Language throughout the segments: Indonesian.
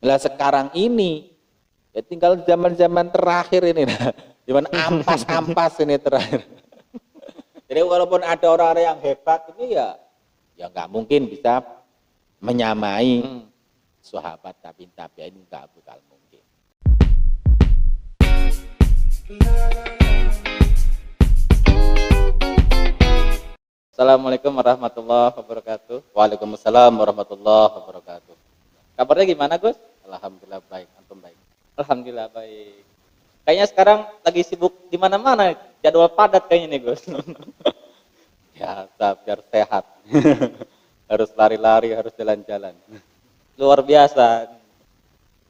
Lah sekarang ini ya tinggal zaman-zaman terakhir ini, zaman ampas-ampas ini terakhir. Jadi walaupun ada orang-orang yang hebat ini ya nggak mungkin bisa menyamai sahabat tabi'in, nggak bakal mungkin. Assalamualaikum warahmatullahi wabarakatuh. Waalaikumsalam warahmatullahi wabarakatuh. Kabarnya gimana, Gus? Alhamdulillah baik, antum baik. Alhamdulillah baik. Kayaknya sekarang lagi sibuk di mana-mana, jadwal padat kayaknya nih, Gus. Ya, biar sehat. Harus lari-lari, harus jalan-jalan. Luar biasa.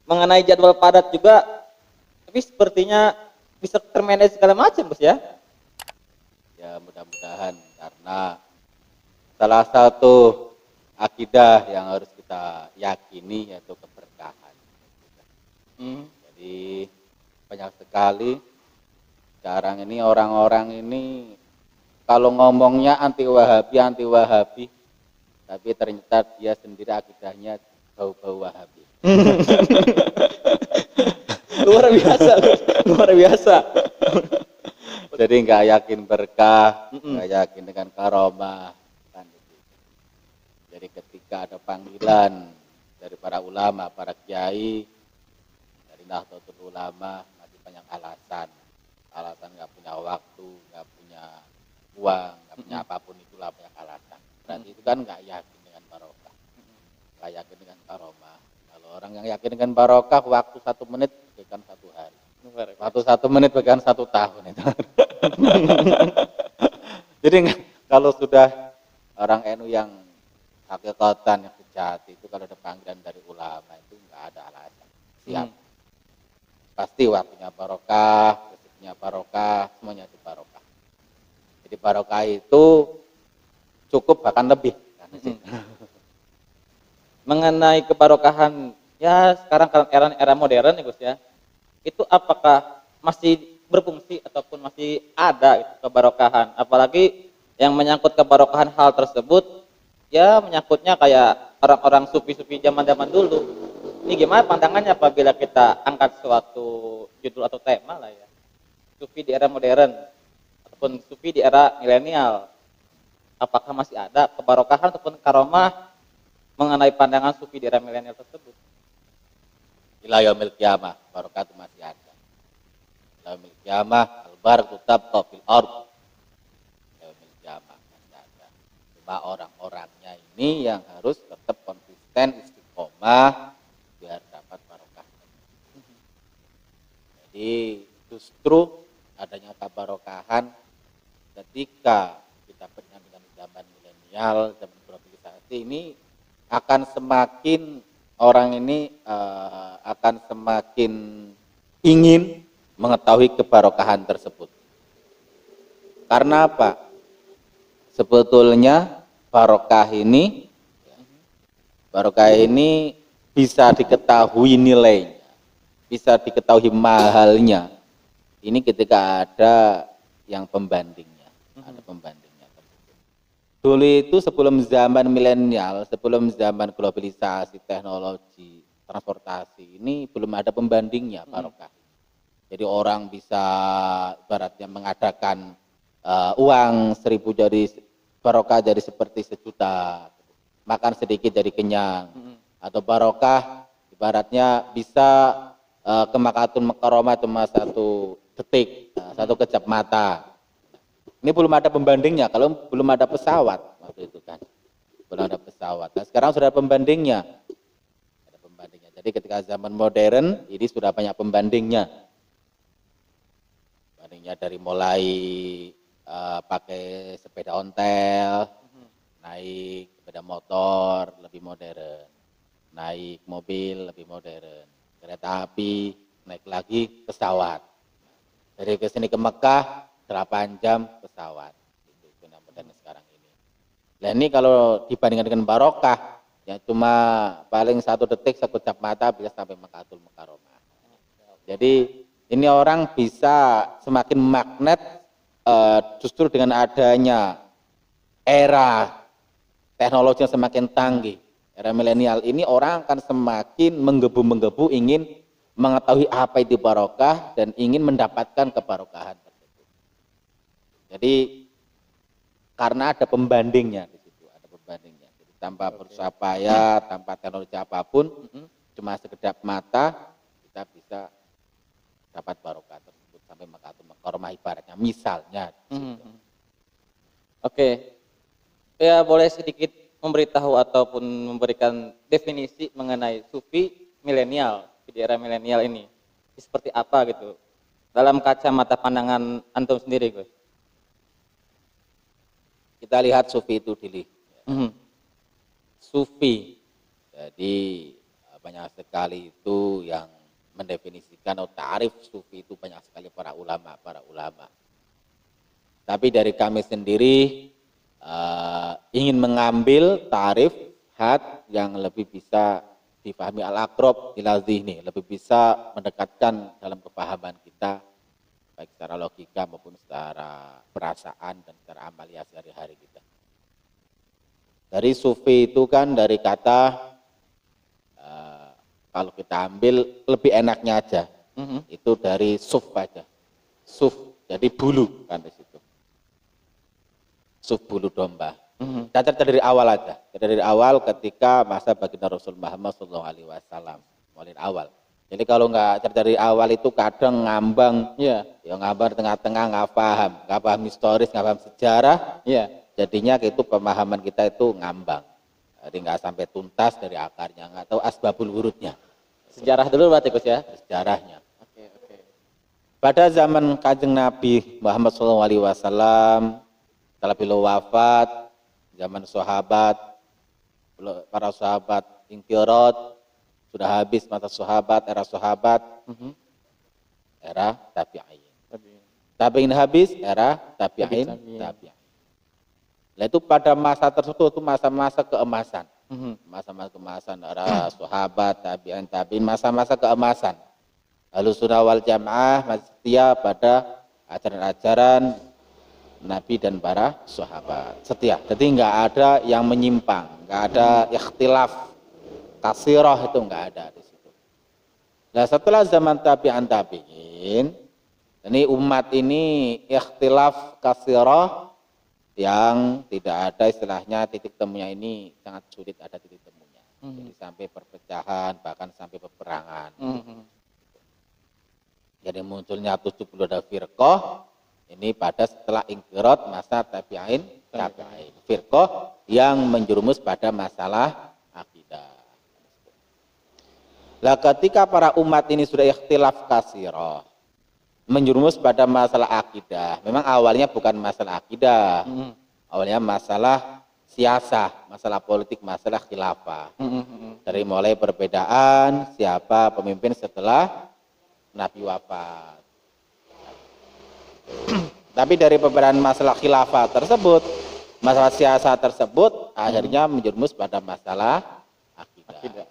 Mengenai jadwal padat juga, tapi sepertinya bisa termanage segala macam, Gus ya. Ya mudah-mudahan, karena salah satu akidah yang harus kita yakini yaitu keberkahan. Jadi banyak sekali sekarang ini orang-orang ini kalau ngomongnya anti wahabi, tapi ternyata dia sendiri akidahnya bau-bau wahabi. Luar biasa, Gus. Luar biasa. Jadi nggak yakin berkah, nggak yakin dengan karomah. Kan gitu. Jadi ketika ada panggilan dari para ulama, para kiai, dari Nahdlatul Ulama, masih banyak alasan. Alasan nggak punya waktu, nggak punya uang, nggak punya apapun, itulah banyak alasan. Berarti itu kan nggak yakin dengan barokah, nggak yakin dengan karomah. Kalau orang yang yakin dengan barokah, waktu 1 menit bagaikan 1 hari. Waktu 1 menit bagaikan 1 tahun itu. Jadi kalau sudah orang NU yang hakikatan, yang sejati itu, kalau ada panggilan dari ulama itu nggak ada alasan, siap. Pasti waktunya barokah, rezekinya barokah, semuanya itu barokah. Jadi barokah itu cukup bahkan lebih. Mengenai kebarokahan, ya sekarang kan era modern ya, Gus ya. Itu apakah masih berfungsi ataupun masih ada gitu, kebarokahan? Apalagi yang menyangkut kebarokahan hal tersebut, ya menyangkutnya kayak orang-orang sufi-sufi zaman-zaman dulu. Ini gimana pandangannya apabila kita angkat suatu judul atau tema lah ya, sufi di era modern ataupun sufi di era milenial? Apakah masih ada kebarokahan ataupun karomah mengenai pandangan sufi di era milenial tersebut? Ila yaumil qiyamah, barokah itu masih ada. Ila yaumil qiyamah, al-barakatu tabqa fil ardh. Ila yaumil qiyamah masih ada. Cuma orang-orangnya ini yang harus tetap konsisten, istiqomah biar dapat barokah. Jadi justru adanya kebarokahan ketika kita pernah dengan zaman milenial, zaman globalisasi ini akan semakin orang ini akan semakin ingin mengetahui kebarokahan tersebut. Karena apa? Sebetulnya barokah ini bisa diketahui nilainya, bisa diketahui mahalnya. Ini ketika ada yang pembandingnya, ada pembandingnya. Dulu itu sebelum zaman milenial, sebelum zaman globalisasi, teknologi, transportasi, ini belum ada pembandingnya barokah. Jadi orang bisa ibaratnya mengadakan uang 1.000 jadi barokah jadi seperti 1.000.000, makan sedikit jadi kenyang. Atau barokah ibaratnya bisa ke Makatun Mukarramah cuma 1 detik, 1 kejap mata. Ini belum ada pembandingnya, kalau belum ada pesawat waktu itu kan. Belum ada pesawat. Nah, sekarang sudah ada pembandingnya. Ada pembandingnya. Jadi ketika zaman modern ini sudah banyak pembandingnya. Pembandingnya dari mulai pakai sepeda ontel, naik sepeda motor lebih modern, naik mobil lebih modern, kereta api, naik lagi pesawat. Dari ke sini ke Mekah 8 jam pesawat. Itu benar-benar sekarang ini. Nah ini kalau dibandingkan dengan barokah, ya cuma paling 1 detik, 1 kejap mata bisa sampai Makkatul Mukarramah. Jadi ini orang bisa semakin magnet justru dengan adanya era teknologi yang semakin canggih. Era milenial ini orang akan semakin menggebu-menggebu ingin mengetahui apa itu barokah dan ingin mendapatkan kebarokahan tersebut. Jadi karena ada pembandingnya di situ, ada pembandingnya. Jadi tanpa berusaha payah, tanpa teknologi apapun, cuma sekedap mata kita bisa dapat barokah tersebut sampai makatul makaromah ibaratnya. Misalnya. Di situ. Oke, ya boleh sedikit memberitahu ataupun memberikan definisi mengenai sufi milenial di era milenial ini seperti apa gitu dalam kacamata pandangan antum sendiri, Gus. Kita lihat sufi itu dili. Mhm. Sufi, jadi banyak sekali itu yang mendefinisikan atau tarif sufi itu banyak sekali para ulama. Tapi dari kami sendiri ingin mengambil tarif had yang lebih bisa dipahami al-aqrab ila zihni, lebih bisa mendekatkan dalam kepahaman kita baik secara logika maupun secara perasaan dan secara amalia sehari-hari kita. Dari sufi itu kan dari kata kalau kita ambil lebih enaknya aja, itu dari suf aja, suf jadi bulu kan di situ, suf bulu domba. Cacat dari awal aja, dari awal ketika masa baginda Rasul Muhammad SAW, mulai awal. Jadi kalau nggak dari awal itu kadang ngambang, ya ngambang tengah-tengah nggak paham historis, nggak paham sejarah, jadinya itu pemahaman kita itu ngambang. Jadi nggak sampai tuntas dari akarnya, nggak tahu asbabul wurudnya. Sejarah dulu berarti, Gus ya? Sejarahnya. Oke. Pada zaman Kanjeng Nabi Muhammad SAW, setelah beliau wafat, zaman sahabat, para sahabat inqirat, sudah habis masa sahabat, era sahabat, era tabi'in. Tabi'in habis, era tabi'in. Nah itu pada masa tersebut itu masa-masa keemasan. Masa-masa keemasan era sahabat, tabi'in, masa-masa keemasan. Lalu sunnah wal jamaah masih setia pada ajaran-ajaran Nabi dan para sahabat. Setia. Jadi nggak ada yang menyimpang, nggak ada ikhtilaf. Kasirah itu enggak ada di situ. Nah setelah zaman tabi'in, ini umat ini ikhtilaf kasirah yang tidak ada istilahnya titik temunya ini sangat sulit ada titik temunya. Jadi sampai perpecahan bahkan sampai peperangan. Jadi munculnya 72 firqah ini pada setelah inqirat masa tabi'in. Firqah yang menjerumus pada masalah akidah. Lah ketika para umat ini sudah ikhtilaf kasirah, menjerumus pada masalah akidah. Memang awalnya bukan masalah akidah. Awalnya masalah siasah, masalah politik, masalah khilafah. Dari mulai perbedaan siapa pemimpin setelah Nabi wafat. Tapi dari perbedaan masalah khilafah tersebut, masalah siasah tersebut akhirnya menjerumus pada masalah akidah.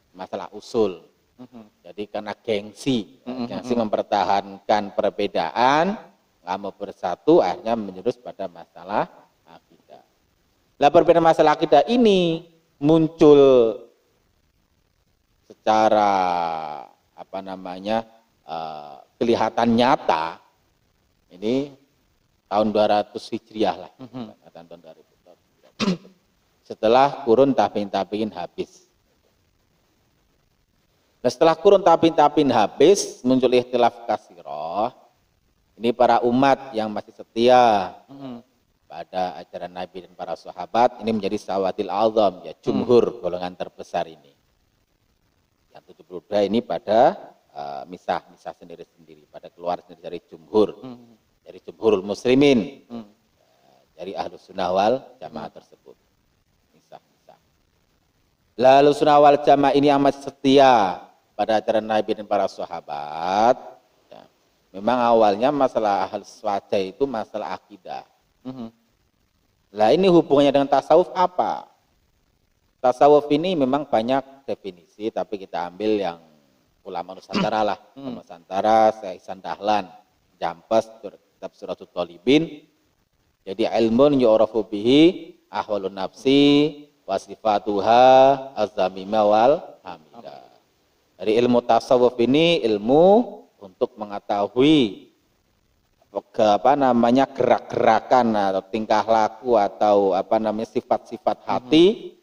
Masalah usul. Jadi karena gengsi mempertahankan perbedaan, nggak mau bersatu, akhirnya menjurus pada masalah akidah. Lah perbedaan masalah akidah ini muncul secara kelihatan nyata ini tahun 200 Hijriah lah, tahun 2000. Setelah kurun tabi'in habis. Nah setelah kurun tabi'in habis, muncul ikhtilaf kasirah. Ini para umat yang masih setia pada ajaran Nabi dan para sahabat, ini menjadi sawatil azam, ya jumhur, golongan terbesar ini. Yang 72 ini pada misah sendiri-sendiri, pada keluar sendiri dari jumhur, dari jumhurul muslimin, dari ahlus sunnah wal jamaah tersebut. Misah. Lalu sunnah wal jamaah ini amat setia pada ajaran Nabi dan para sahabat. Ya. Memang awalnya masalah ahli swaja itu masalah akidah. Lah ini hubungannya dengan tasawuf apa? Tasawuf ini memang banyak definisi, tapi kita ambil yang ulama Nusantara lah. Nusantara, Syekh Ihsan Dahlan, Jampes, kitab Suratul Thalibin. Jadi ilmun yu'rafu bihi ahwalun nafsi wa sifatuha az-zamimah wal hamidah. Dari ilmu tasawuf ini ilmu untuk mengetahui gerak-gerakan atau tingkah laku atau sifat-sifat hati,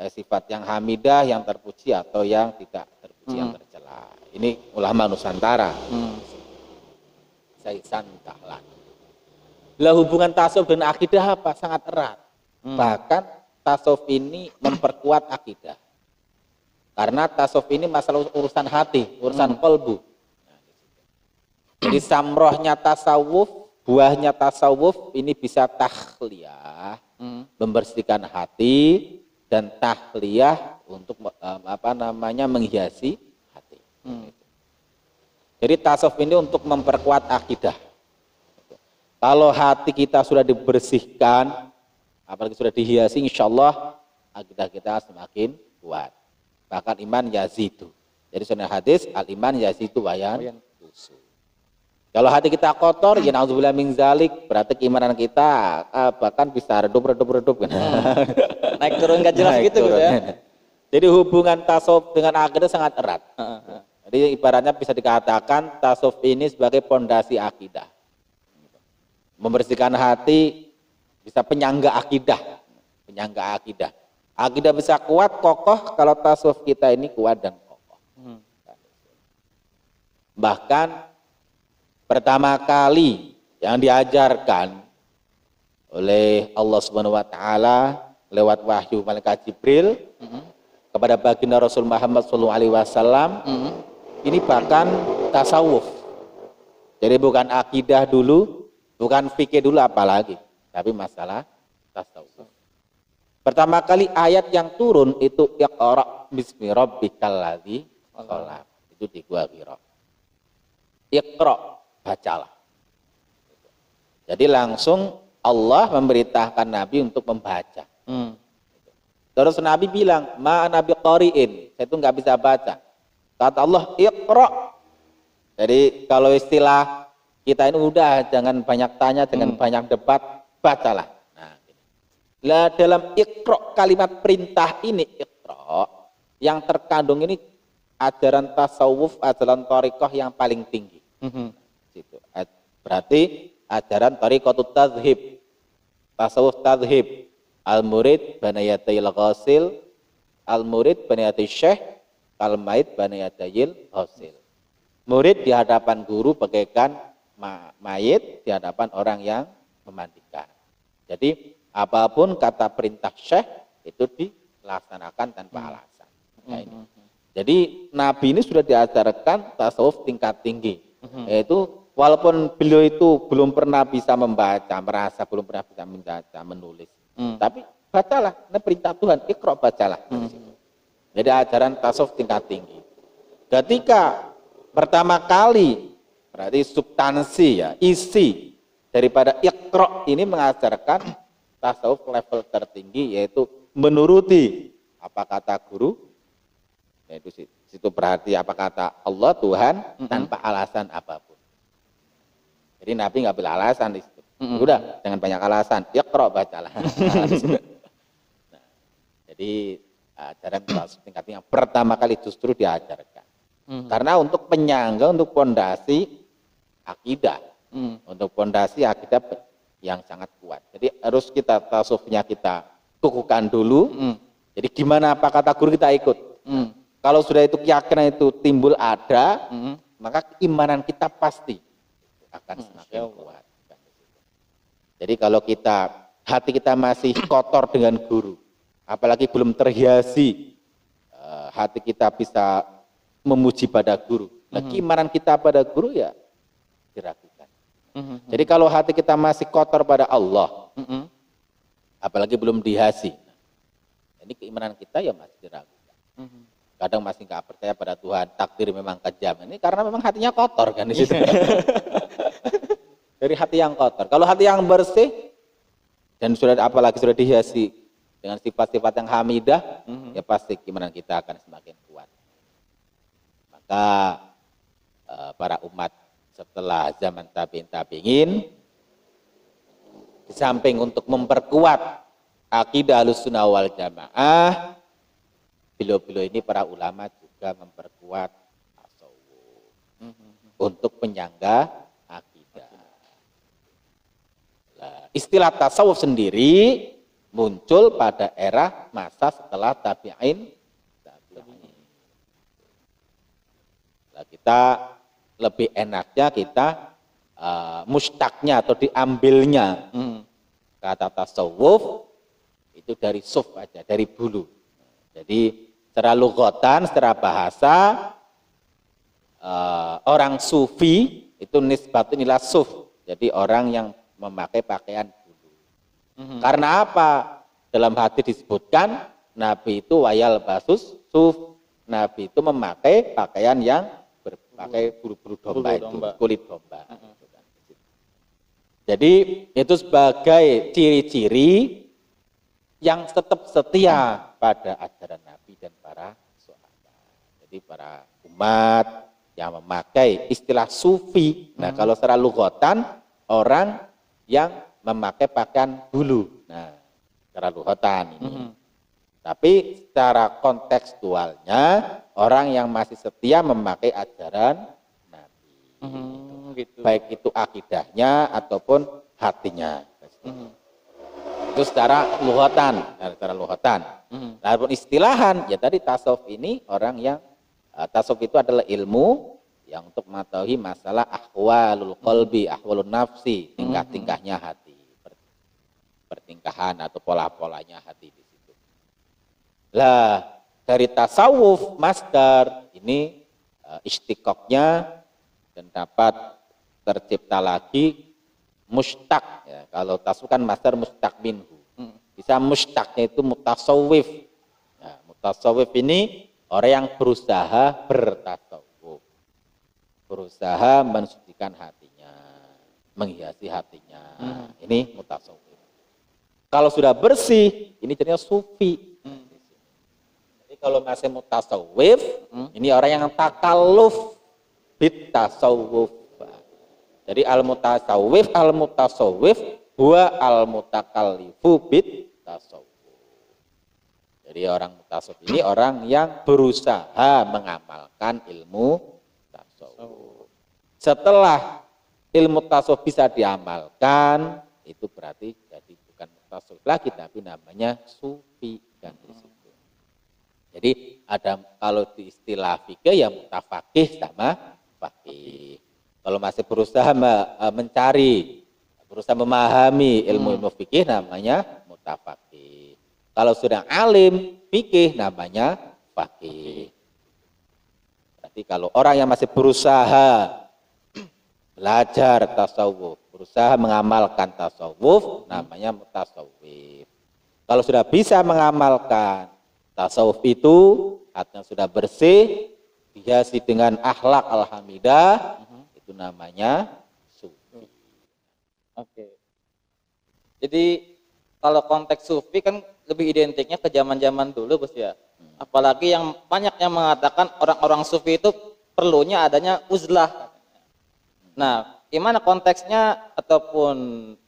sifat yang hamidah, yang terpuji atau yang tidak terpuji, yang tercela. Ini ulama Nusantara. Saisan Dahlan. Lah hubungan tasawuf dengan akidah apa? Sangat erat. Bahkan tasawuf ini memperkuat akidah. Karena tasawuf ini masalah urusan hati, urusan kolbu. Jadi samrohnya tasawuf, buahnya tasawuf ini bisa takhliyah, membersihkan hati, dan tahliyah untuk menghiasi hati. Jadi tasawuf ini untuk memperkuat akidah. Kalau hati kita sudah dibersihkan, apalagi sudah dihiasi, insya Allah akidah kita semakin kuat. Bahkan iman yazidu. Jadi sunnah hadis, al-iman yazidu wayan tusu. Kalau hati kita kotor, ya na'udzubillah min zalik, berarti keimanan kita bahkan bisa redup. Naik turun gak jelas gitu ya. Jadi hubungan tasawuf dengan akidah sangat erat. Jadi ibaratnya bisa dikatakan tasawuf ini sebagai pondasi akidah. Membersihkan hati bisa penyangga akidah. Akidah bisa kuat, kokoh kalau tasawuf kita ini kuat dan kokoh. Bahkan pertama kali yang diajarkan oleh Allah Subhanahu wa taala lewat wahyu malaikat Jibril kepada baginda Rasul Muhammad SAW, ini bahkan tasawuf. Jadi bukan akidah dulu, bukan fikih dulu apalagi, tapi masalah tasawuf. Pertama kali ayat yang turun itu Iqra bismi rabbikal ladzi khalaq. Itu di Gua Hira. Iqra, bacalah. Jadi langsung Allah memberitahukan Nabi untuk membaca. Terus Nabi bilang, ma nabi qari'in, saya itu nggak bisa baca. Kata Allah, Iqra. Jadi kalau istilah kita ini udah jangan banyak tanya, jangan banyak debat, bacalah. Nah, lah dalam Iqra, kalimat perintah ini Iqra, yang terkandung ini ajaran tasawuf, ajaran thariqah yang paling tinggi. Situ. Berarti ajaran thariqatut tazhib, tasawuf tazhib, al-murid banayatayil ghasil, al-murid banayatayil syekh, al-maid banayatayil ghasil. Murid di hadapan guru bagaikan mayit di hadapan orang yang memandikan. Jadi apapun kata perintah syekh itu dilaksanakan tanpa alasan. Nah, ini. Jadi Nabi ini sudah diajarkan tasawuf tingkat tinggi. Yaitu walaupun beliau itu belum pernah bisa membaca, merasa belum pernah bisa membaca, menulis. Tapi bacalah, ini perintah Tuhan, Iqra, bacalah. Jadi ajaran tasawuf tingkat tinggi. Ketika pertama kali, berarti substansi ya, isi daripada Iqra ini mengajarkan tasawuf level tertinggi, yaitu menuruti apa kata guru, yaitu situ berarti apa kata Allah Tuhan tanpa alasan apapun. Jadi Nabi nggak bila alasan di situ. Udah, jangan banyak alasan. Iqra, bacalah. Nah, jadi ajaran tasawuf tingkat yang pertama kali justru diajarkan. Karena untuk penyangga, untuk pondasi akidah, untuk pondasi akidah yang sangat kuat. Jadi harus kita tasawufnya kita kukuhkan dulu. Jadi gimana apa kata guru kita ikut. Kalau sudah itu keyakinan itu timbul ada, maka keimanan kita pasti akan semakin kuat. Jadi kalau hati kita masih kotor dengan guru, apalagi belum terhiasi hati kita bisa memuji pada guru. Nah, keimanan kita pada guru ya diragukan. Jadi kalau hati kita masih kotor pada Allah, apalagi belum dihiasi, ini keimanan kita ya masih diragukan. Kadang masih nggak percaya pada Tuhan, takdir memang kejam. Ini karena memang hatinya kotor kan di situ. Dari hati yang kotor. Kalau hati yang bersih dan apalagi sudah dihiasi dengan sifat-sifat yang hamidah, ya pasti keimanan kita akan semakin kuat. Maka para umat setelah zaman tabi'in di samping untuk memperkuat akidah Ahlussunnah wal Jamaah, beliau-beliau ini para ulama juga memperkuat tasawuf untuk penyangga akidah. Nah, istilah tasawuf sendiri muncul pada era masa setelah tabi'in. Nah, kita lebih enaknya kita mustaknya atau diambilnya kata tasawuf itu dari suf aja, dari bulu. Jadi secara lughatan, secara bahasa orang sufi itu nisbatun ila suf. Jadi orang yang memakai pakaian bulu. Karena apa? Dalam hadis disebutkan Nabi itu wayal basus suf. Nabi itu memakai pakaian yang berpakai bulu-bulu domba itu, kulit domba. Jadi itu sebagai ciri-ciri yang tetap setia pada ajaran Nabi dan para sahabat. Jadi para umat yang memakai istilah sufi. Nah, kalau secara lughatan orang yang memakai pakaian bulu. Nah, secara lughatan ini. Tapi secara kontekstualnya orang yang masih setia memakai ajaran Nabi. Gitu. Baik itu akidahnya ataupun hatinya. Itu secara lughatan, Walaupun istilahan, ya tadi tasawuf ini orang yang tasawuf itu adalah ilmu yang untuk mengetahui masalah ahwalul qalbi, ahwalun nafsi, tingkah-tingkahnya hati, pertingkahan atau pola-polanya hati di situ. Lah, dari tasawuf masdar ini istiqoknya dan dapat tercipta lagi mustaq ya. Kalau tasawuf kan masdar mustaq minhu. Bisa mustaqnya itu mutasawwif. Nah, mutasawwif ini orang yang berusaha bertasawuf. Berusaha mensucikan hatinya, menghiasi hatinya. Ini mutasawwif. Kalau sudah bersih, ini jadinya sufi. Jadi kalau masih mutasawwif, ini orang yang takalluf bit tasawuf. Jadi al-mutasawwif huwa al-mutakallifu bit tasawuf. Jadi orang mutasawwif ini orang yang berusaha mengamalkan ilmu tasawuf. Setelah ilmu tasawuf bisa diamalkan, itu berarti jadi bukan mutasawwif lagi, tapi namanya sufi kan di situ. Jadi ada kalau di istilah fikih ya mutafaqih sama faqih. Kalau masih berusaha mencari, berusaha memahami ilmu-ilmu fikih namanya mutafaqih. Kalau sudah alim fikih namanya faqih. Berarti kalau orang yang masih berusaha belajar tasawuf, berusaha mengamalkan tasawuf namanya mutasawwif. Kalau sudah bisa mengamalkan tasawuf itu hatinya sudah bersih, dihiasi dengan akhlak alhamidah, itu namanya sufi. Oke. Jadi kalau konteks sufi kan lebih identiknya ke zaman-zaman dulu, Gus ya. Apalagi yang banyak yang mengatakan orang-orang sufi itu perlunya adanya uzlah. Nah, gimana konteksnya ataupun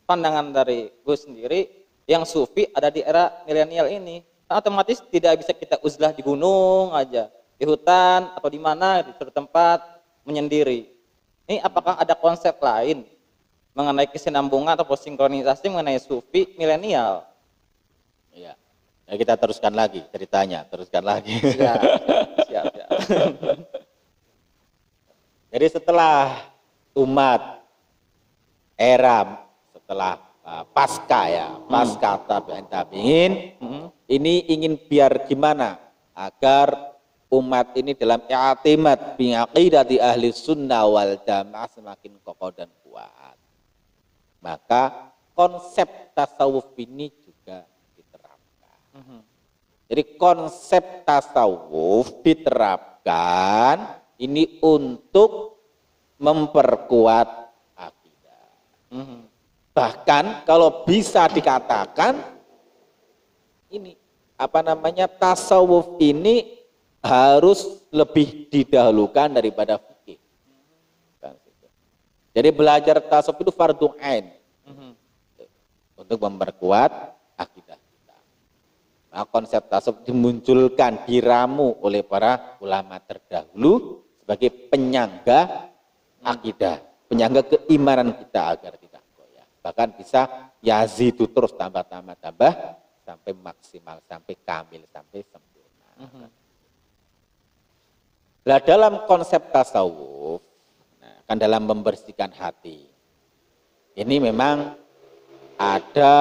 pandangan dari Gus sendiri yang sufi ada di era milenial ini? Kan otomatis tidak bisa kita uzlah di gunung aja, di hutan atau di mana di suatu tempat menyendiri. Ini apakah ada konsep lain mengenai kesinambungan atau sinkronisasi mengenai sufi milenial? Iya. Nah, kita teruskan lagi ceritanya, teruskan lagi. Siap. Jadi setelah umat era setelah pasca tabi'in, ini ingin biar gimana agar umat ini dalam i'timad bi aqidati ahli sunnah wal jamaah semakin kokoh dan kuat. Maka konsep tasawuf ini juga diterapkan. Jadi konsep tasawuf diterapkan ini untuk memperkuat akidah. Bahkan kalau bisa dikatakan ini tasawuf ini harus lebih didahulukan daripada fikih. Jadi belajar tasawuf itu fardhu ain untuk memperkuat akidah kita. Nah, konsep tasawuf dimunculkan, diramu oleh para ulama terdahulu sebagai penyangga akidah, penyangga keimanan kita agar tidak goyah. Bahkan bisa yazidu terus tambah sampai maksimal, sampai kamil, sampai sempurna. Nah, dalam konsep tasawuf, kan dalam membersihkan hati, ini memang ada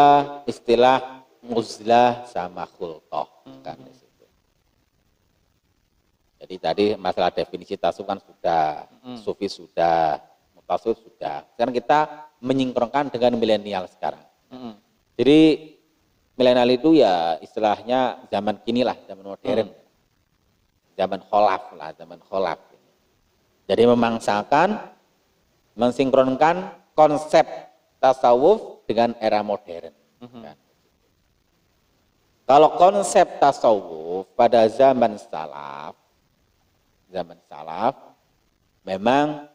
istilah uzlah sama khulqah kan di situ. Jadi tadi masalah definisi tasawuf kan sudah, sufi sudah, mutasawuf sudah. Sekarang kita menyingkronkan dengan milenial sekarang. Jadi milenial itu ya istilahnya zaman kini lah, zaman modern. Zaman kholaf lah, zaman kholaf. Jadi memangsakan, mensinkronkan konsep tasawuf dengan era modern. Kan. Kalau konsep tasawuf pada zaman salaf memang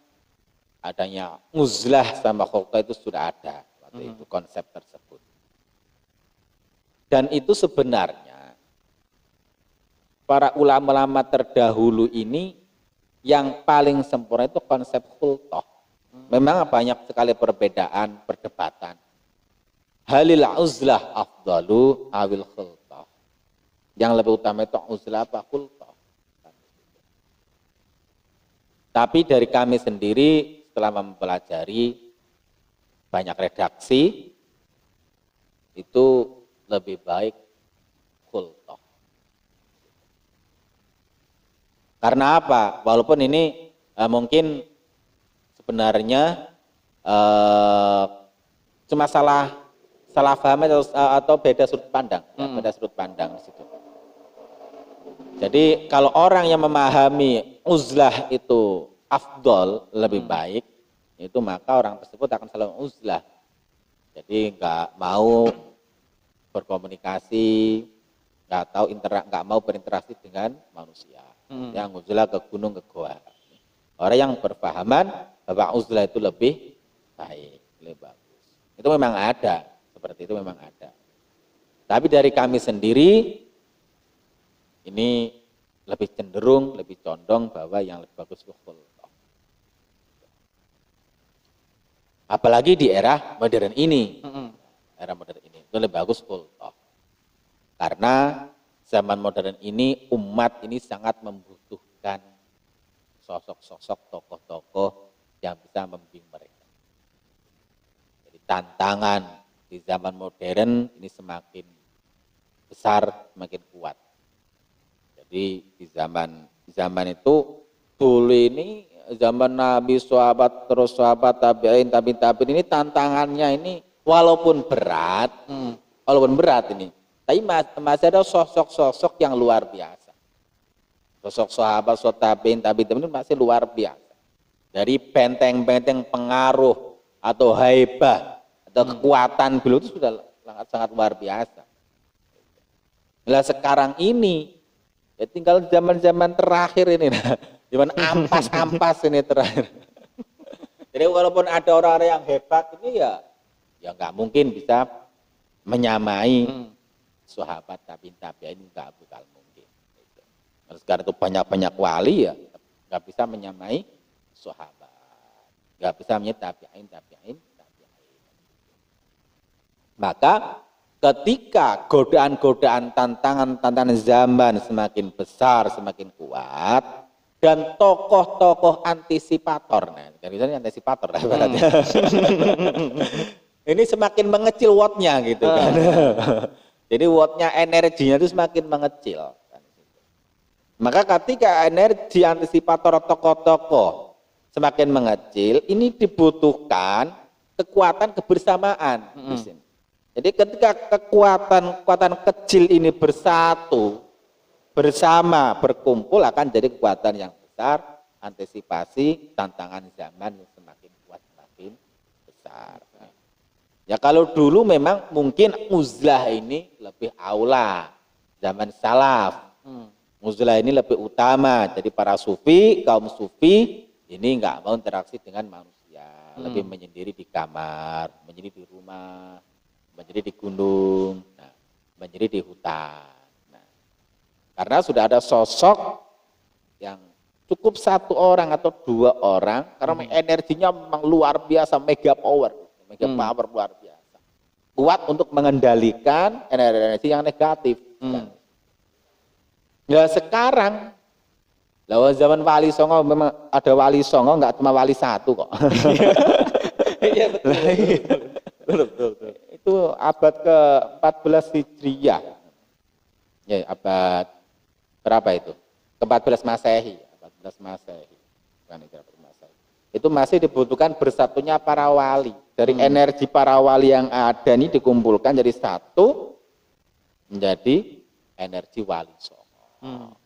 adanya uzlah sama khulqah itu sudah ada waktu itu konsep tersebut. Dan itu sebenarnya para ulama-ulama terdahulu ini yang paling sempurna itu konsep khulqah. Memang banyak sekali perbedaan, perdebatan. Halil uzlah afdalu awil khulqah. Yang lebih utama itu uzlah apa khulqah. Tapi dari kami sendiri setelah mempelajari banyak redaksi itu lebih baik khulqah. Karena apa? Walaupun ini mungkin sebenarnya cuma salah paham atau beda sudut pandang, beda sudut pandang di situ. Jadi kalau orang yang memahami uzlah itu afdol lebih baik, itu maka orang tersebut akan selalu uzlah. Jadi nggak mau berkomunikasi, nggak mau berinteraksi dengan manusia. Yang uzlah ke gunung ke goa. Orang yang berpahaman bahwa uzlah itu lebih baik, lebih bagus. Itu memang ada, seperti itu memang ada. Tapi dari kami sendiri ini lebih cenderung, lebih condong bahwa yang lebih bagus itu khulqah. Apalagi di era modern ini. Era modern ini itu lebih bagus khulqah. Karena zaman modern ini umat ini sangat membutuhkan sosok-sosok tokoh-tokoh yang bisa membimbing mereka. Jadi tantangan di zaman modern ini semakin besar, semakin kuat. Jadi di zaman itu dulu ini zaman Nabi, sahabat, terus sahabat, tabi'in ini tantangannya ini walaupun berat ini, tapi masih ada sosok-sosok yang luar biasa. Sosok sahabat, tabi'in ini masih luar biasa. Dari benteng-benteng pengaruh atau haibah atau kekuatan beliau itu sudah sangat luar biasa. Nah sekarang ini ya tinggal zaman-zaman terakhir ini, zaman ampas-ampas ini terakhir. Jadi walaupun ada orang-orang yang hebat ini ya nggak mungkin bisa menyamai sahabat tabi'in ini nggak bakal mungkin. Nah, sekarang itu banyak wali ya nggak bisa menyamai sahabat, nggak bisa menyamai tabi'in. Maka ketika godaan-godaan tantangan zaman semakin besar, semakin kuat, dan tokoh-tokoh antisipator, nah ini antisipator lah ibaratnya. Ini semakin mengecil wattnya gitu kan. Jadi wattnya energinya itu semakin mengecil. Maka ketika energi antisipator tokoh-tokoh semakin mengecil, ini dibutuhkan kekuatan kebersamaan di sini. Jadi ketika kekuatan kecil ini bersatu, bersama, berkumpul akan jadi kekuatan yang besar, antisipasi tantangan zaman yang semakin kuat, semakin besar. Ya kalau dulu memang mungkin uzlah ini lebih aula, zaman salaf. Uzlah ini lebih utama, jadi para sufi, kaum sufi ini nggak mau interaksi dengan manusia, lebih menyendiri di kamar, menyendiri di rumah, menjadi di gunung, menjadi di hutan. Karena sudah ada sosok yang cukup 1 orang atau 2 orang, karena energinya memang luar biasa, mega power luar biasa. Kuat untuk mengendalikan energi yang negatif. Nah sekarang, lawan zaman Wali Songo memang ada Wali Songo, nggak cuma Wali 1 kok. Iya betul. Itu abad ke-14 Hijriah. Ya, abad berapa itu? Ke-14 Masehi, 14 Masehi. Bukan itu 14 Masehi. Itu masih dibutuhkan bersatunya para wali. Dari energi para wali yang ada ini dikumpulkan jadi satu, menjadi energi Wali Songo.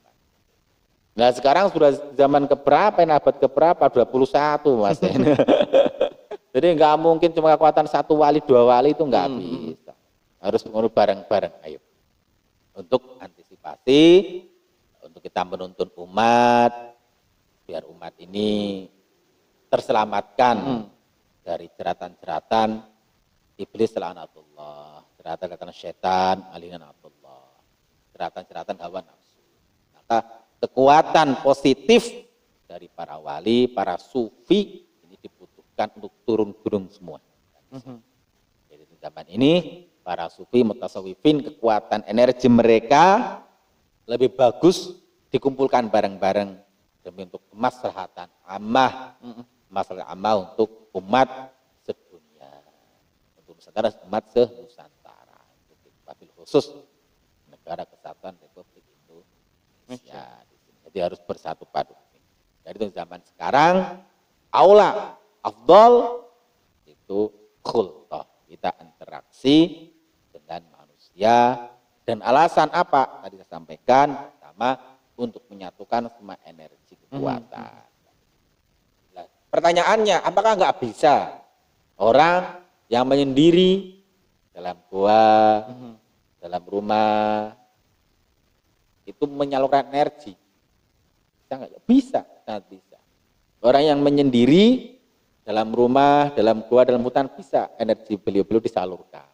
Nah sekarang sudah zaman keberapa, ini abad keberapa? 21 Mas. Jadi nggak mungkin cuma kekuatan 1 wali, 2 wali itu nggak bisa. Harus bareng-bareng, ayo. Untuk antisipasi, untuk kita menuntun umat, biar umat ini terselamatkan dari jeratan-jeratan iblis laknatullah, jeratan-jeratan setan laknatullah, jeratan-jeratan hawa nafsu. Maka kekuatan positif dari para wali, para sufi ini dibutuhkan untuk turun gunung semua. Jadi di zaman ini para sufi mutasawwifin, kekuatan energi mereka lebih bagus dikumpulkan bareng-bareng demi untuk kemaslahatan ammah, masalah ammah untuk umat sedunia, untuk Nusantara, umat se-Nusantara, wabil khusus negara kesatuan Republik Indonesia. Jadi harus bersatu padu. Jadi itu zaman sekarang aula afdol itu khultah, kita interaksi dengan manusia, dan alasan apa tadi saya sampaikan, pertama untuk menyatukan semua energi kekuatan. Nah, pertanyaannya, apakah nggak bisa orang yang menyendiri dalam gua, dalam rumah itu menyalurkan energi? Bisa, sangat bisa. Orang yang menyendiri dalam rumah, dalam gua, dalam hutan bisa energi beliau-beliau disalurkan,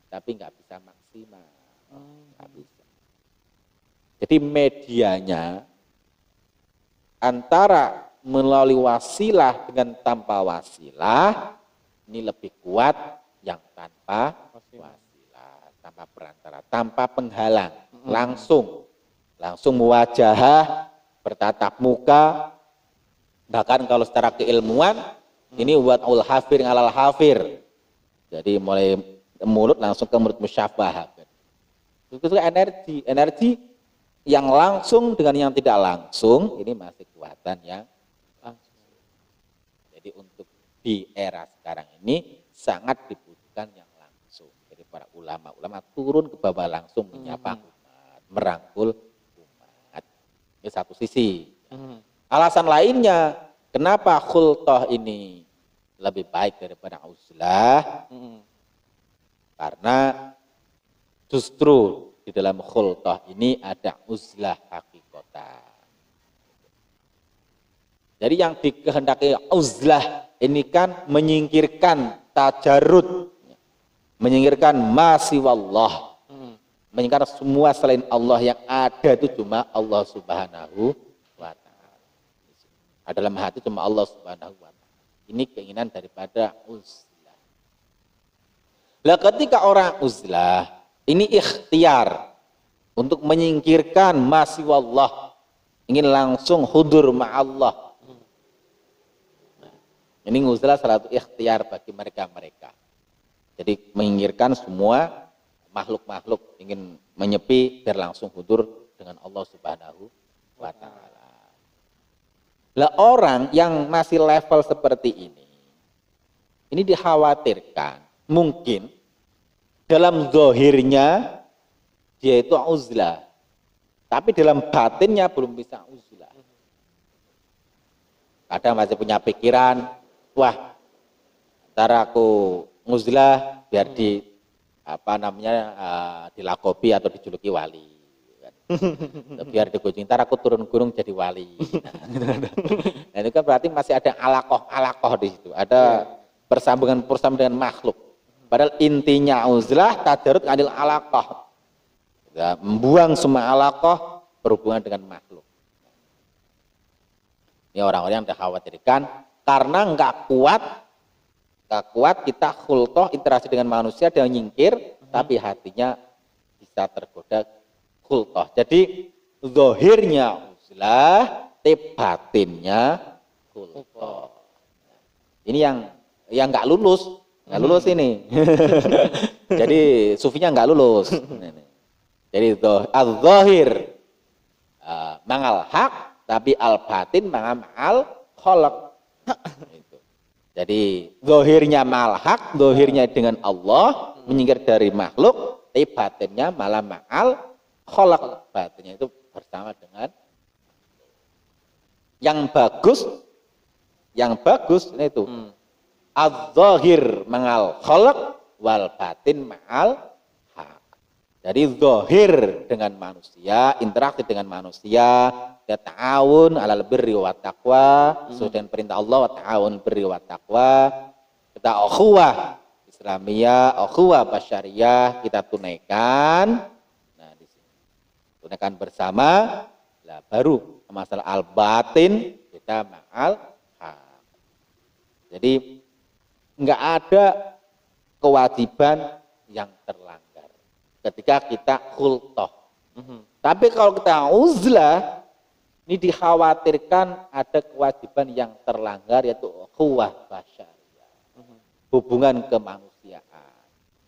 tapi nggak bisa maksimal, nggak bisa. Jadi medianya antara melalui wasilah dengan tanpa wasilah ini lebih kuat yang tanpa wasilah, tanpa perantara, tanpa penghalang, langsung muwajahah, bertatap muka. Bahkan kalau secara keilmuan ini buat ul hafir ngalal hafir, jadi mulai mulut langsung ke mulut musyabahah. Itu energi yang langsung dengan yang tidak langsung ini masih kekuatan yang langsung. Jadi untuk di era sekarang ini sangat dibutuhkan yang langsung. Jadi para ulama turun ke bawah langsung menyapa umat, merangkul umat. Ini satu sisi. Alasan lainnya, kenapa khultah ini lebih baik daripada uzlah? Karena justru di dalam khultah ini ada uzlah hakikatan. Jadi yang dikehendaki uzlah ini kan menyingkirkan tajarud, menyingkirkan masiwallah, menyingkirkan semua selain Allah, yang ada itu cuma Allah Subhanahu wa ta'ala. Dalam hati cuma Allah Subhanahu wa ta'ala. Ini keinginan daripada uzlah. Lah ketika orang uzlah ini ikhtiar untuk menyingkirkan masiwallah, ingin langsung hudur ma'allah. Ini uzlah salah satu ikhtiar bagi mereka. Jadi menyingkirkan semua makhluk-makhluk, ingin menyepi biar langsung hudur dengan Allah Subhanahu wa ta'ala. Lah orang yang masih level seperti ini dikhawatirkan mungkin dalam zahirnya dia itu uzlah, tapi dalam batinnya belum bisa uzlah. Kadang masih punya pikiran, wah, ntar aku uzlah biar dilakopi atau dijuluki wali. Biar digunjing, ntar aku turun gunung jadi wali. Nah, itu kan berarti masih ada alakoh di situ, ada persambungan dengan makhluk. Padahal intinya uzlah tajarud anil alakoh. Ya, membuang semua alaqah berhubungan dengan makhluk. Ini orang-orang yang dikhawatirkan karena nggak kuat kita khultoh interaksi dengan manusia dan nyingkir, tapi hatinya bisa tergoda khultoh. Jadi zahirnya uzlah, batinnya khultoh. Ini yang nggak lulus ini. Jadi sufinya nggak lulus. Jadi az-zahir mangal hak, tapi al-batin mangal kholak. Jadi zahirnya mal hak, zahirnya dengan Allah, menyingkir dari makhluk, tapi batinnya malah ma'al kholak, batinnya itu bersama dengan yang bagus ini itu az-zahir ma'al kholak wal batin ma'al hak. Jadi zahir dengan manusia, interaksi dengan manusia, ya ta'awun alal birri wa taqwa, sesuai dengan perintah Allah, wa ta'awun birri wa taqwa. Kita ukhuwah Islamiyah, ukhuwah basyariyah kita tunaikan. Nah, di sini tunaikan bersama. Lah baru masalah al-batin kita ma'al hak. Jadi enggak ada kewajiban yang terlanggar ketika kita khultoh. Tapi kalau kita uzlah, ini dikhawatirkan ada kewajiban yang terlanggar, yaitu ukhuwah basyariyah, hubungan kemanusiaan.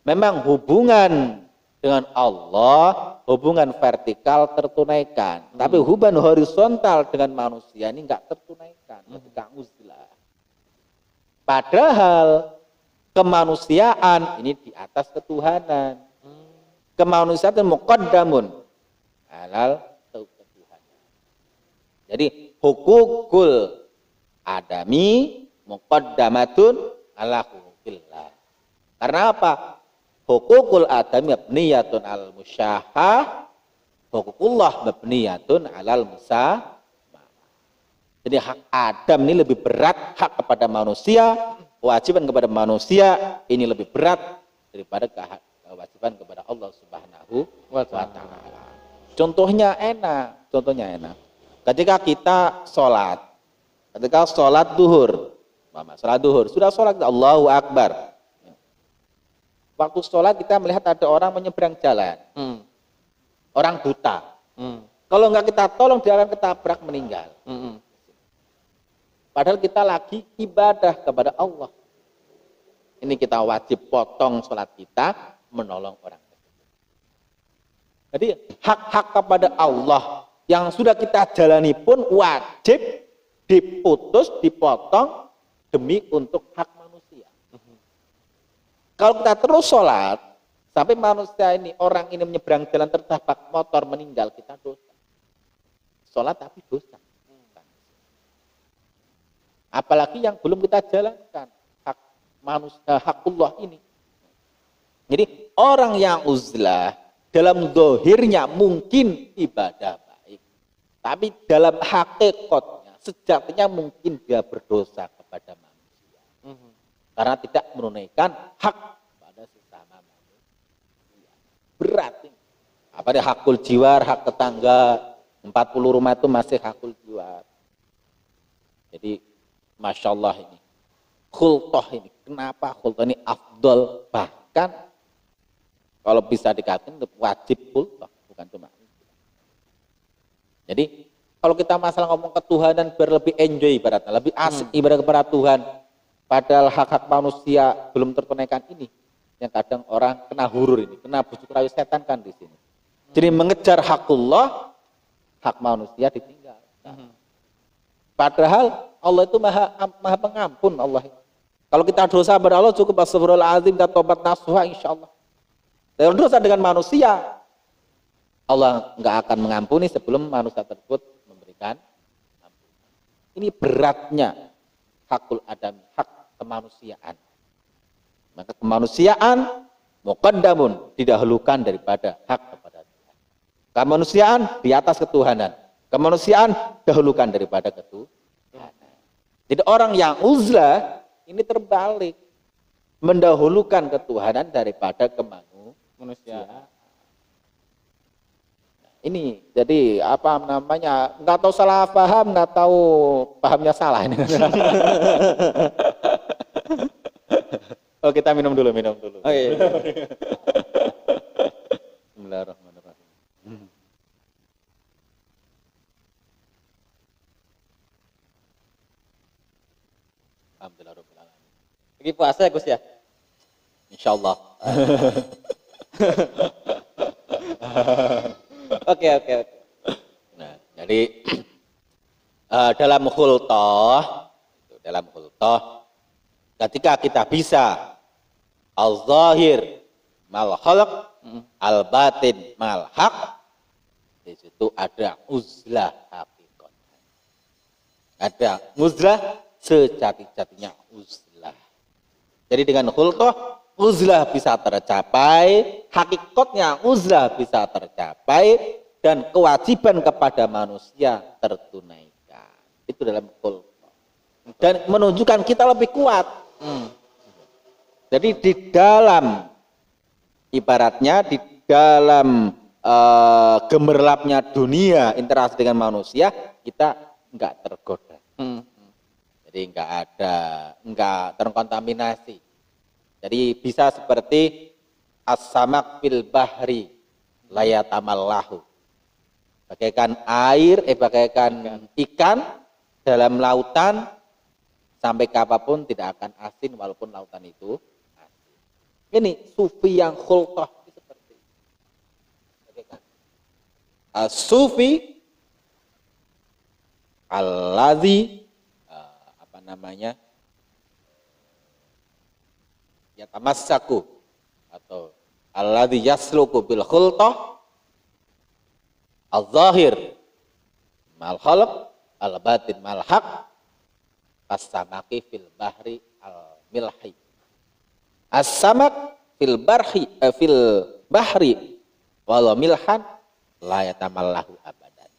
Memang hubungan dengan Allah, hubungan vertikal tertunaikan, tapi hubungan horizontal dengan manusia ini enggak tertunaikan ketika uzlah. Padahal kemanusiaan ini di atas ketuhanan. Kemanusiaan itu muqaddamun alal ketuhanan. Jadi hukukul adami muqaddamatun ala hukukillah. Karena apa? Hukukul adami mabniyatun al musyahah, hukukullah mabniyatun alal musah. Jadi hak Adam ini lebih berat, hak kepada manusia, kewajiban kepada manusia ini lebih berat daripada kewajiban kepada Allah Subhanahu wa ta'ala. Contohnya enak. Ketika kita sholat duhur, sudah sholat Allahu Akbar. Waktu sholat kita melihat ada orang menyeberang jalan, orang buta. Kalau nggak kita tolong dia akan ketabrak meninggal. Padahal kita lagi ibadah kepada Allah. Ini kita wajib potong sholat kita, menolong orang. Jadi hak-hak kepada Allah yang sudah kita jalani pun wajib diputus, dipotong demi untuk hak manusia. Kalau kita terus sholat, sampai manusia ini, orang ini menyeberang jalan tertabrak motor meninggal, kita dosa. Sholat tapi dosa. Apalagi yang belum kita jalankan hak manusia, hakullah ini. Jadi orang yang uzlah dalam zahirnya mungkin ibadah baik, tapi dalam hakikatnya sejatinya mungkin dia berdosa kepada manusia, karena tidak menunaikan hak pada sesama manusia. Berat ini. Apa dia hakul jiwar, hak tetangga, 40 rumah itu masih hakul jiwar. Jadi Masya Allah ini, khultoh ini, kenapa khultoh ini afdol, bahkan kalau bisa dikatakan wajib khultoh, bukan cuma itu. Jadi kalau kita masalah ngomong ketuhanan biar lebih enjoy ibaratnya, lebih asik ibadah kepada Tuhan, padahal hak-hak manusia belum tertunaikan ini, yang kadang orang kena hurur ini, kena busuk rayu setan kan di sini. Jadi mengejar hakullah, hak manusia ditinggal. Padahal Allah itu maha pengampun Allah. Kalau kita dosa kepada Allah cukup astagfirullahaladzim dan tobat nasuha insyaallah. Kalau dosa dengan manusia, Allah nggak akan mengampuni sebelum manusia tersebut memberikan ampunan. Ini beratnya hakul adam, hak kemanusiaan. Maka kemanusiaan muqaddamun, didahulukan daripada hak kepada Tuhan. Kemanusiaan di atas ketuhanan. Kemanusiaan dahulukan daripada ketuhanan. Jadi orang yang uzlah ini terbalik, mendahulukan ketuhanan daripada kemanusiaan. ini jadi apa namanya, nggak tahu salah paham, nggak tahu pahamnya salah ini. Oh kita minum dulu. Oh iya. Bismillahirrahmanirrahim. Alhamdulillahirabbil alamin. Lagi puasa ya Gus ya? Insyaallah. Oke. Nah, jadi dalam khultah ketika kita bisa al-zahir mal khalq, al-batin mal haq, di situ ada uzlah hakikat. Ada uzlah sejati-jatinya uzlah. Jadi dengan khultah uzlah bisa tercapai, hakikatnya uzlah bisa tercapai, dan kewajiban kepada manusia tertunaikan. Itu dalam khultah. Dan menunjukkan kita lebih kuat. Jadi di dalam, ibaratnya di dalam gemerlapnya dunia interaksi dengan manusia, kita enggak tergoda. Jadi enggak terkontaminasi. Jadi bisa seperti as-samak fil bahri layatamallahu. Bagaikan air, bagaikan ikan dalam lautan, sampai kapanpun tidak akan asin walaupun lautan itu asin. Ini sufi yang khultah seperti itu. Bagaikan as-sufi alladzi yatamassaku atau alladzi yasluku bil khultah al-zahir mal khalq al-batin mal haq as-samaki fil bahri al-milhi. As-samak fil bahri walau milhan la yatamallahu abadan.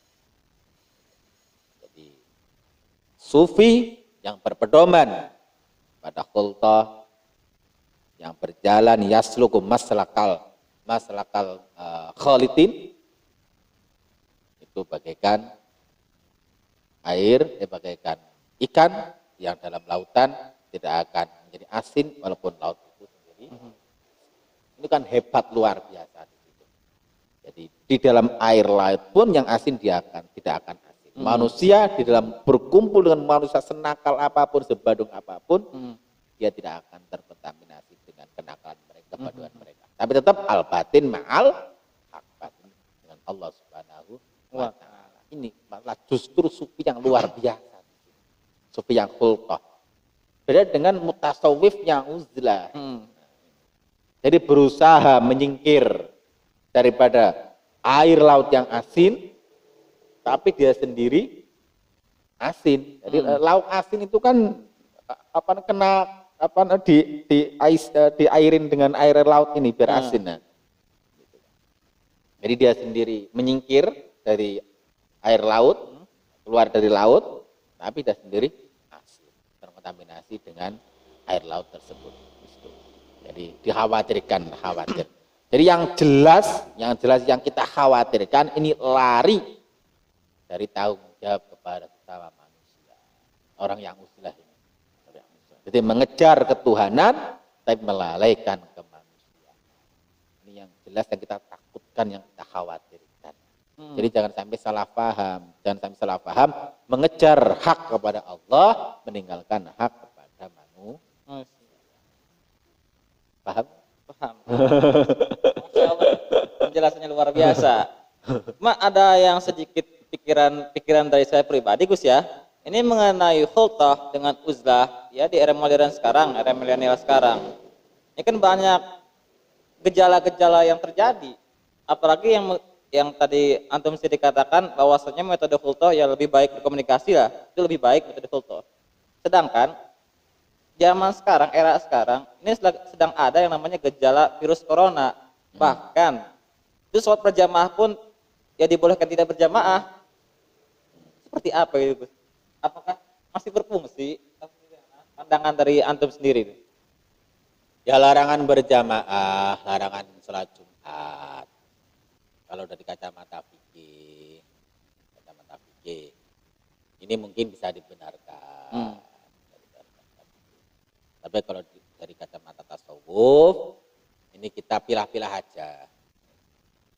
Jadi sufi yang berpedoman pada khultah, yang berjalan yasluku maslakal khalidin, itu bagaikan air, bagaikan ikan yang dalam lautan tidak akan menjadi asin walaupun laut itu sendiri. Ini kan hebat luar biasa di situ. Jadi di dalam air laut pun yang asin dia tidak akan asin. Manusia di dalam berkumpul dengan manusia senakal apapun, sebadung apapun, dia tidak akan terkontaminasi dengan kenakalan mereka, kebaduan mereka. Tapi tetap al-batin ma'al hak, batin dengan Allah Subhanahu wa ta'ala. Ini malah justru sufi yang luar biasa. Sufi yang khultah. Beda dengan mutasawwif yang uzlah. Jadi berusaha menyingkir daripada air laut yang asin, tapi dia sendiri asin. Jadi lauk asin itu kan diairin dengan air laut ini biar asin. Nah. Jadi dia sendiri menyingkir dari air laut, keluar dari laut, tapi dia sendiri asin, terkontaminasi dengan air laut tersebut. Jadi dikhawatirkan, khawatir. Jadi yang jelas yang kita khawatirkan ini lari dari tanggung jawab kepada sesama manusia. Orang yang uzlah ini. Jadi mengejar ketuhanan tapi melalaikan kemanusiaan. Ini yang jelas yang kita takutkan, yang kita khawatirkan. Jadi jangan sampai salah paham, mengejar hak kepada Allah, meninggalkan hak kepada manusia. Paham? Paham. Masya Allah, penjelasannya luar biasa. Cuma ada yang sedikit pikiran dari saya pribadi, Gus ya. Ini mengenai khultah dengan uzlah ya di era modern sekarang, era milenial sekarang. Ini kan banyak gejala-gejala yang terjadi. Apalagi yang tadi antum sudah dikatakan bahwasanya metode khultah ya lebih baik berkomunikasi lah. Itu lebih baik metode khultah. Sedangkan zaman sekarang, era sekarang, ini sedang ada yang namanya gejala virus corona. Bahkan itu sholat berjamaah pun ya dibolehkan tidak berjamaah. Seperti apa itu, Gus? Apakah masih berfungsi? Pandangan dari antum sendiri? Ya larangan berjamaah, larangan sholat Jumat. Kalau dari kacamata fikih Oke, ini mungkin bisa dibenarkan. Tapi kalau dari kacamata tasawuf, ini kita pilah-pilah aja.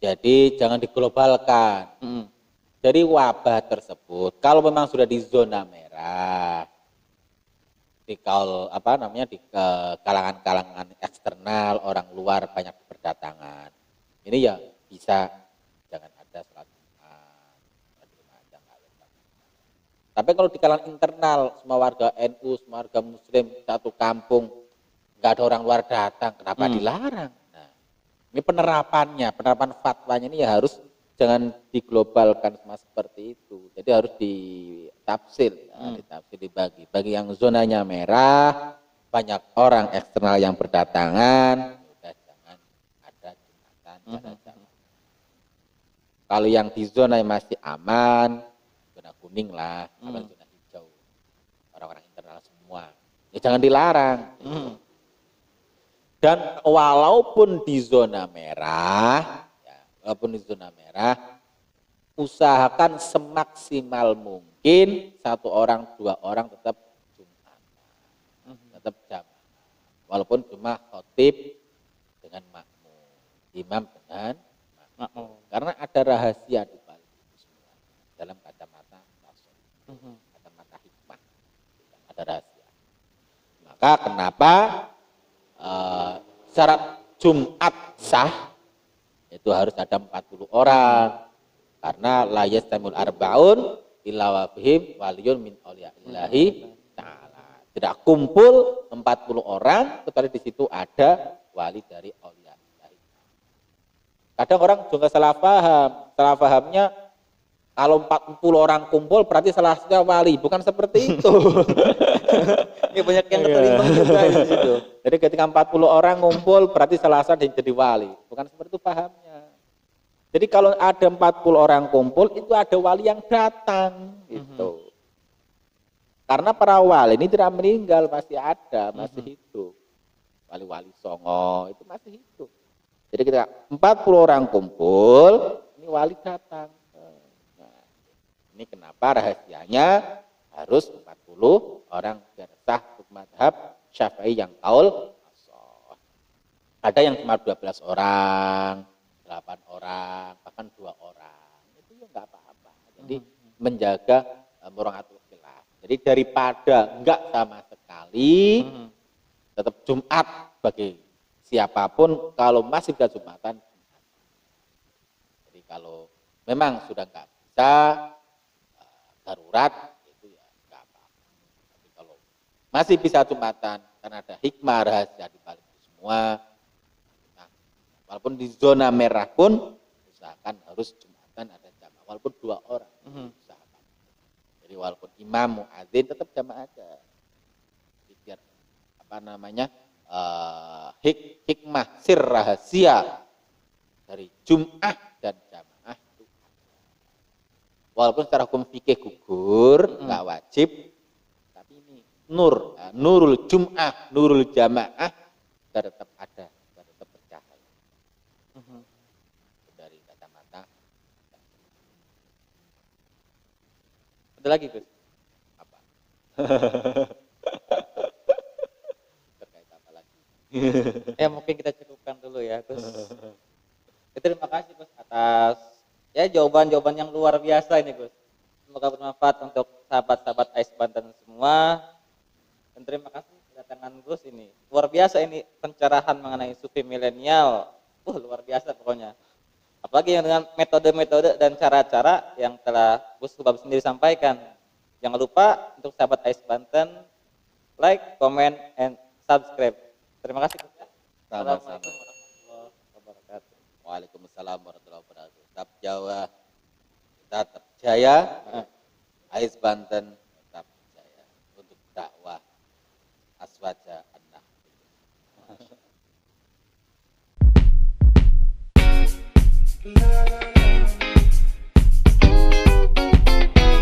Jadi jangan diglobalkan. Dari wabah tersebut, kalau memang sudah di zona merah, di kalangan-kalangan eksternal, orang luar banyak berdatangan, ini ya bisa jangan ada sholat Jumat, tapi kalau di kalangan internal, semua warga NU, semua warga Muslim satu kampung, nggak ada orang luar datang, kenapa dilarang? Nah, ini penerapan fatwanya ini ya harus jangan diglobalkan sama seperti itu. Jadi harus ditafsir, dibagi. Bagi yang zonanya merah, banyak orang eksternal yang berdatangan, udah jangan ada jumatan, Kalau yang di zona yang masih aman, zona kuning lah, atau zona hijau, orang-orang internal semua, ya jangan dilarang. Dan walaupun di zona merah, usahakan semaksimal mungkin 1 orang 2 orang tetap Jumatan, tetap jamaah, walaupun cuma khotib dengan makmum, imam dengan makmum, karena ada rahasia di balik itu semua dalam kacamata tasawuf, kacamata hikmah, ada rahasia. Maka kenapa syarat Jumat sah itu harus ada 40 orang, karena la yastamul arbaun illa wa bihim waliyun min auliya'illahi ta'ala. Tidak kumpul 40 orang kecuali di situ ada wali dari auliya'illahi. Kadang orang juga salah pahamnya kalau 40 orang kumpul berarti salah satunya wali, bukan seperti itu. Ini banyak yang keterima juga di situ. Jadi ketika 40 orang ngumpul berarti salah satu yang jadi wali, bukan seperti itu pahamnya. Jadi kalau ada 40 orang kumpul itu ada wali yang datang gitu. Karena para wali ini tidak meninggal, masih ada, masih hidup. Wali-wali songo itu masih hidup. Jadi ketika 40 orang kumpul, ini wali datang. Nah, ini kenapa rahasianya harus 40 orang bersah untuk madhab Syafi'i yang qaul ashah. Ada yang cuma 12 orang, 8 orang, bahkan 2 orang. Itu ya enggak apa-apa. Jadi menjaga mura'atul khilaf. Jadi daripada enggak sama sekali, tetap Jumat bagi siapapun, kalau masih ke Jumatan. Jadi kalau memang sudah enggak bisa, darurat, masih bisa Jumatan karena ada hikmah rahasia di balik itu semua. Nah, walaupun di zona merah pun usahakan harus Jumatan ada jamaah, walaupun 2 orang usahakan. Jadi walaupun imam muadzin tetap jamaah aja. Biar hikmah sir rahasia dari Jum'ah dan jamaah itu. Walaupun secara hukum fikih gugur, nggak wajib. Nurul Jum'ah, nurul jamaah tetap ada, tetap bercahaya. Dari kacamata. Ada lagi, Gus? Apa? Terkait apa lagi? Ya mungkin kita cukupkan dulu ya, Gus. Terima kasih, Gus, atas ya jawaban-jawaban yang luar biasa ini, Gus. Semoga bermanfaat untuk sahabat-sahabat AIS Banten semua. Dan terima kasih kedatangan Gus ini. Luar biasa ini pencerahan mengenai sufi milenial. Luar biasa pokoknya. Apalagi yang dengan metode-metode dan cara-cara yang telah Gus Hubab sendiri sampaikan. Jangan lupa untuk sahabat AIS Banten, like, comment, and subscribe. Terima kasih, Gus. Assalamualaikum warahmatullahi wabarakatuh. Waalaikumsalam warahmatullahi wabarakatuh. Tetap Jawa, kita tetap jaya. AIS Banten